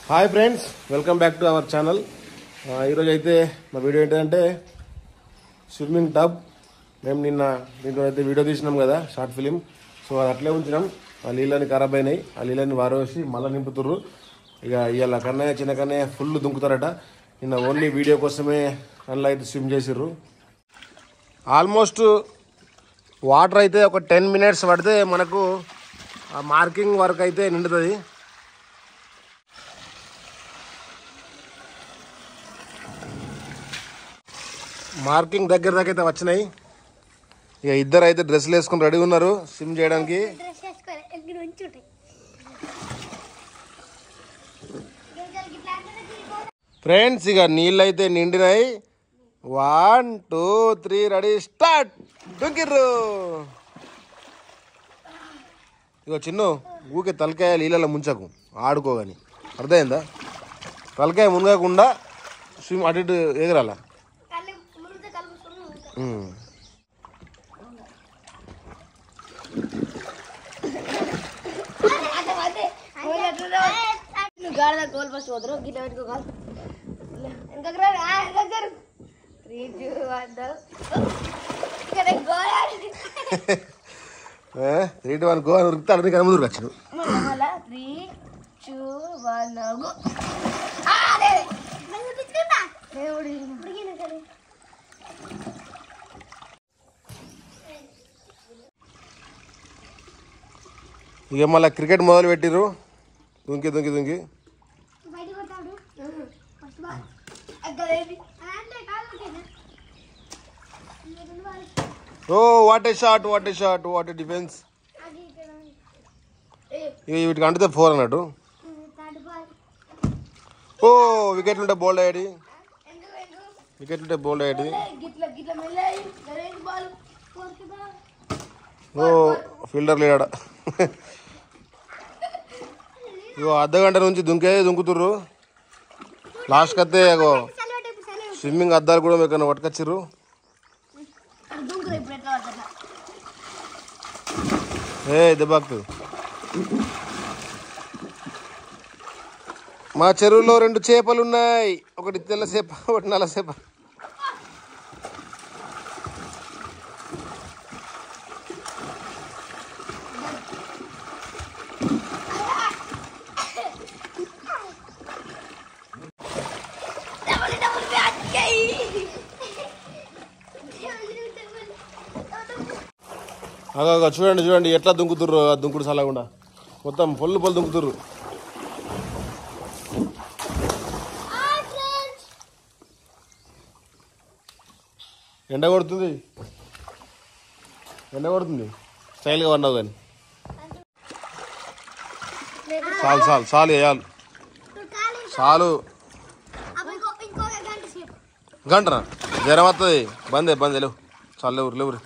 Hi friends, welcome back to our channel. ఈరోజు అయితే మా వీడియో ఏంటంటే స్విమ్మింగ్ టబ్. మేము దీంట్లో అయితే వీడియో తీసినాం కదా, షార్ట్ ఫిలిం. సో అది అట్లే ఉంచినాం. ఆ నీళ్ళని ఖరాబ్ అయినాయి. ఆ నీళ్ళని వారేసి మళ్ళీ నింపుతుర్రు. ఇక ఇవాళ కన్నయ్య చిన్న కన్నయ్య ఫుల్ దుంకుతారట. నిన్న ఓన్లీ వీడియో కోసమే అందులో అయితే స్విమ్ చేసిర్రు. ఆల్మోస్ట్ వాటర్ అయితే ఒక 10 minutes పడితే మనకు ఆ మార్కింగ్ వర్క్ అయితే నిండుతుంది. మార్కింగ్ దగ్గర దాకా అయితే వచ్చినాయి. ఇక ఇద్దరు అయితే డ్రెస్సులు వేసుకుని రెడీ ఉన్నారు స్విమ్ చేయడానికి. ఫ్రెండ్స్, ఇక నీళ్ళు అయితే నిండినాయి. 1 2 3 రెడీ స్టార్ట్. దుంకిర్రు. ఇక చిన్ను ఊకే తలకాయ నీళ్ళలో ముంచకు, ఆడుకోగాని. అర్థమైందా? తలకాయ మునగకుండా స్విమ్ అటు ఇటు ఎగరాల. త్రీ టూ వన్ గో అని ఉరుకుతాడు. నీకు ముందు వచ్చాడు. ఇక మళ్ళీ క్రికెట్ మొదలు పెట్టిర్రు. దుంకి దుంకి దుంకి oh what a shot, what a shot, what a defence. ఇక వీటికి అంటుతే 4 అన్నట్టు. ఓ వికెట్లు ఉంటే బోల్డ్ అయ్యాడు. వికెట్లు ఉంటే బోల్డ్ అయ్యాడు. ఓ ఫీల్డర్ లేడా. ఇగో అర్ధగంట నుంచి దుంకుతుర్రు. లాస్ట్కి వస్తే ఇగో స్విమ్మింగ్ అద్దాలు కూడా మీకు పట్టుకొచ్చిర్రు. ఏ దెబ్బకు మా చెరువులో 2 చేపలు ఉన్నాయి. ఒకటి తెల్ల చేప, ఒకటి నల్ల చేప. చూడండి చూడండి ఎట్లా దుంకుతుర్రు. ఆ దుంకుడు చల్లకుండా మొత్తం పొల్లు దుంకుతుర్రు. ఎండ కొడుతుంది స్టైల్గా పడినావు కానీ. చాలు వేయాలి. చాలు గంటనా జ్వరం వస్తుంది. బందే లేవు. చాలు లేవు.